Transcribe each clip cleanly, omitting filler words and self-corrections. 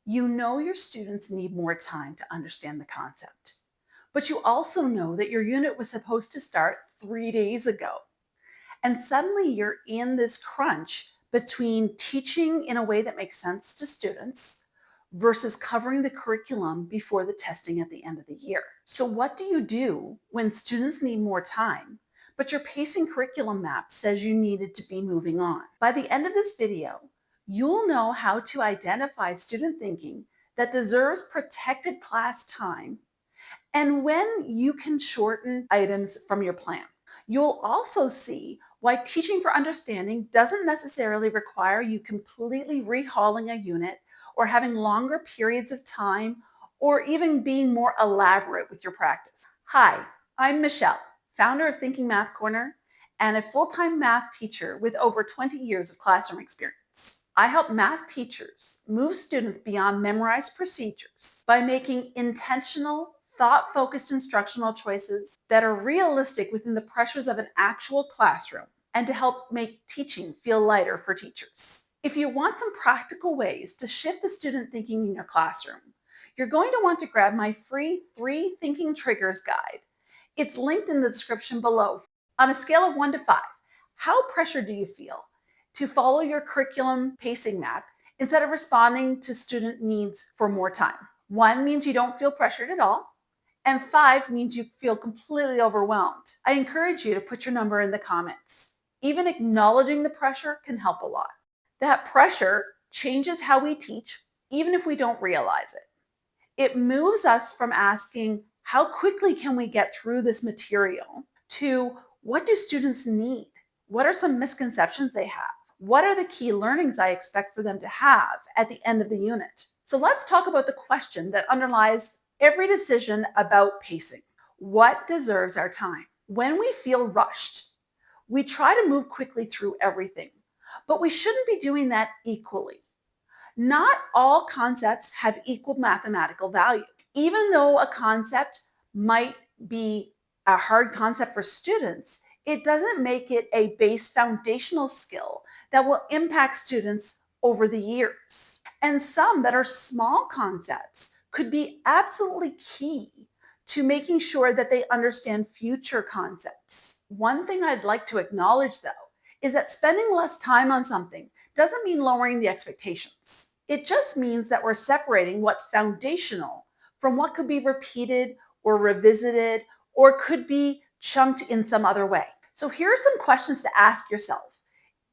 You know your students need more time to understand the concept, but you also know that your unit was supposed to start 3 days ago. And suddenly you're in this crunch between teaching in a way that makes sense to students versus covering the curriculum before the testing at the end of the year. So, what do you do when students need more time, but your pacing curriculum map says you needed to be moving on? By the end of this video, you'll know how to identify student thinking that deserves protected class time and when you can shorten items from your plan. You'll also see why teaching for understanding doesn't necessarily require you completely rehauling a unit or having longer periods of time or even being more elaborate with your practice. Hi, I'm Michelle, founder of Thinking Math Corner and a full-time math teacher with over 20 years of classroom experience. I help math teachers move students beyond memorized procedures by making intentional, thought-focused instructional choices that are realistic within the pressures of an actual classroom and to help make teaching feel lighter for teachers. If you want some practical ways to shift the student thinking in your classroom, you're going to want to grab my free 3 Thinking Triggers guide. It's linked in the description below. On a scale of 1 to 5, how pressured do you feel to follow your curriculum pacing map instead of responding to student needs for more time? 1 means you don't feel pressured at all, and 5 means you feel completely overwhelmed. I encourage you to put your number in the comments. Even acknowledging the pressure can help a lot. That pressure changes how we teach, even if we don't realize it. It moves us from asking, how quickly can we get through this material, to what do students need? What are some misconceptions they have? What are the key learnings I expect for them to have at the end of the unit? So let's talk about the question that underlies every decision about pacing. What deserves our time? When we feel rushed, we try to move quickly through everything, but we shouldn't be doing that equally. Not all concepts have equal mathematical value. Even though a concept might be a hard concept for students, it doesn't make it a base foundational skill that will impact students over the years. And some that are small concepts could be absolutely key to making sure that they understand future concepts. One thing I'd like to acknowledge, though, is that spending less time on something doesn't mean lowering the expectations. It just means that we're separating what's foundational from what could be repeated or revisited or could be chunked in some other way. So here are some questions to ask yourself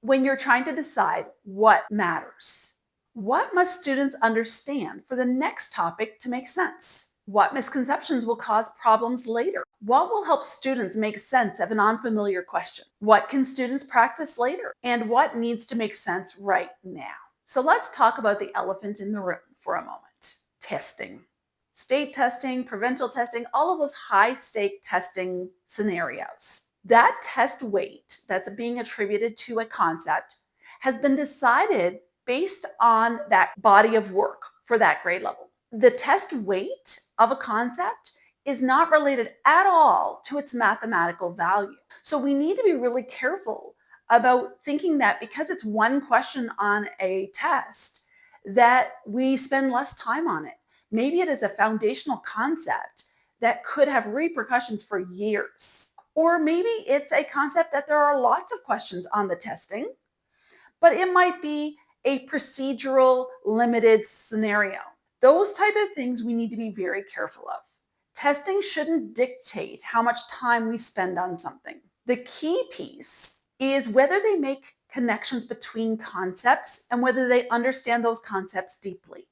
when you're trying to decide what matters. What must students understand for the next topic to make sense? What misconceptions will cause problems later? What will help students make sense of an unfamiliar question? What can students practice later? And what needs to make sense right now? So let's talk about the elephant in the room for a moment. Testing. State testing, provincial testing, all of those high stake testing scenarios. That test weight that's being attributed to a concept has been decided based on that body of work for that grade level. The test weight of a concept is not related at all to its mathematical value. So we need to be really careful about thinking that because it's one question on a test, that we spend less time on it. Maybe it is a foundational concept that could have repercussions for years. Or maybe it's a concept that there are lots of questions on the testing, but it might be a procedural limited scenario. Those type of things we need to be very careful of. Testing shouldn't dictate how much time we spend on something. The key piece is whether they make connections between concepts and whether they understand those concepts deeply.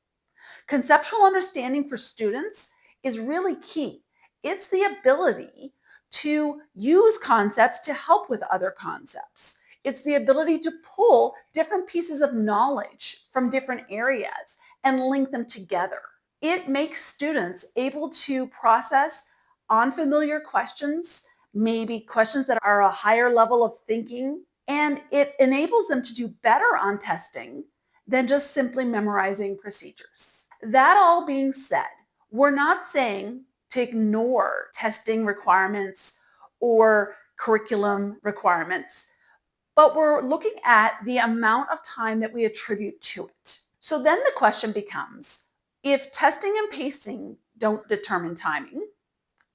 Conceptual understanding for students is really key. It's the ability to use concepts to help with other concepts. It's the ability to pull different pieces of knowledge from different areas and link them together. It makes students able to process unfamiliar questions, maybe questions that are a higher level of thinking, and it enables them to do better on testing than just simply memorizing procedures. That all being said, we're not saying to ignore testing requirements or curriculum requirements, but we're looking at the amount of time that we attribute to it. So then the question becomes, If testing and pacing don't determine timing,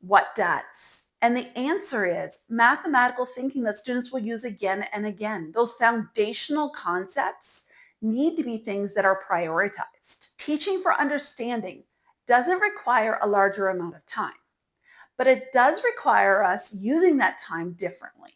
what does? And the answer is mathematical thinking that students will use again and again. Those foundational concepts need to be things that are prioritized. Teaching for understanding doesn't require a larger amount of time, but it does require us using that time differently.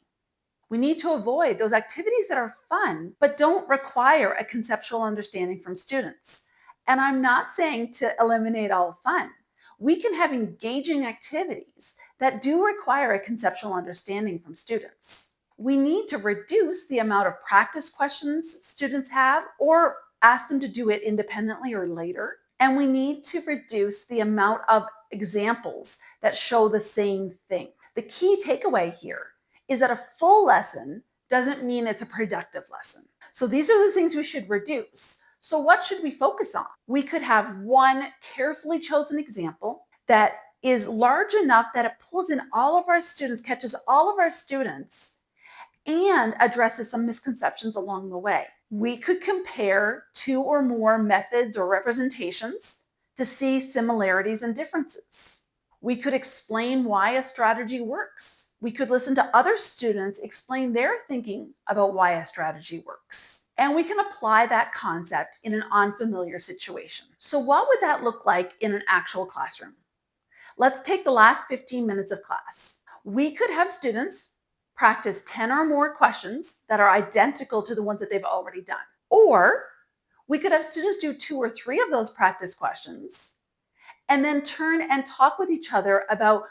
We need to avoid those activities that are fun, but don't require a conceptual understanding from students. And I'm not saying to eliminate all fun. We can have engaging activities that do require a conceptual understanding from students. We need to reduce the amount of practice questions students have or ask them to do it independently or later. And we need to reduce the amount of examples that show the same thing. The key takeaway here is that a full lesson doesn't mean it's a productive lesson. So these are the things we should reduce. So what should we focus on? We could have one carefully chosen example that is large enough that it pulls in all of our students, catches all of our students, and addresses some misconceptions along the way. We could compare two or more methods or representations to see similarities and differences. We could explain why a strategy works. We could listen to other students explain their thinking about why a strategy works. And we can apply that concept in an unfamiliar situation. So what would that look like in an actual classroom? Let's take the last 15 minutes of class. We could have students practice 10 or more questions that are identical to the ones that they've already done. Or we could have students do 2 or 3 of those practice questions and then turn and talk with each other about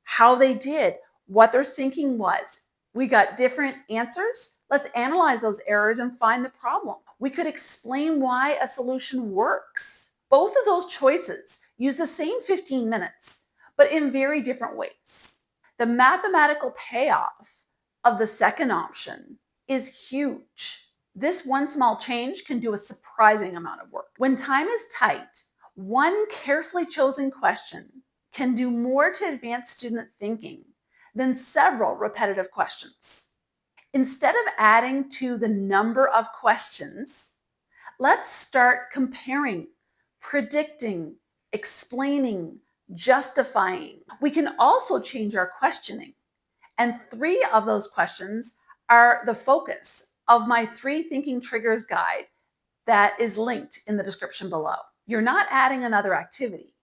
how they did, what their thinking was. We got different answers. Let's analyze those errors and find the problem. We could explain why a solution works. Both of those choices use the same 15 minutes, but in very different ways. The mathematical payoff of the second option is huge. This one small change can do a surprising amount of work. When time is tight, one carefully chosen question can do more to advance student thinking than several repetitive questions. Instead of adding to the number of questions, let's start comparing, predicting, explaining, justifying. We can also change our questioning. And 3 of those questions are the focus of my 3 thinking triggers guide that is linked in the description below. You're not adding another activity.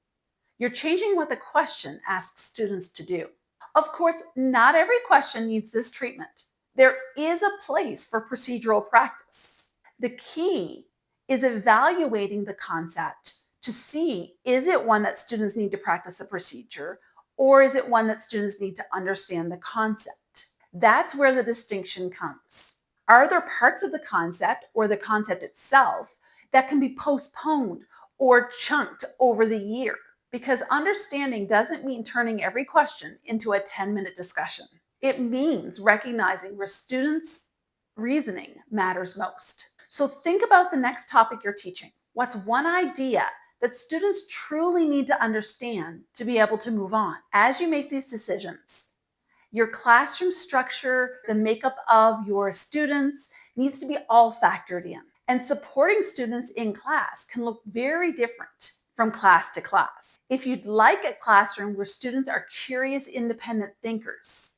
You're changing what the question asks students to do. Of course, not every question needs this treatment. There is a place for procedural practice. The key is evaluating the concept to see, is it one that students need to practice a procedure, or is it one that students need to understand the concept? That's where the distinction comes. Are there parts of the concept or the concept itself that can be postponed or chunked over the year? Because understanding doesn't mean turning every question into a 10-minute discussion. It means recognizing where students' reasoning matters most. So think about the next topic you're teaching. What's one idea that students truly need to understand to be able to move on? As you make these decisions, your classroom structure, the makeup of your students needs to be all factored in. And supporting students in class can look very different from class to class. If you'd like a classroom where students are curious, independent thinkers,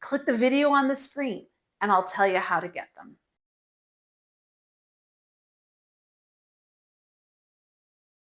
click the video on the screen and I'll tell you how to get them.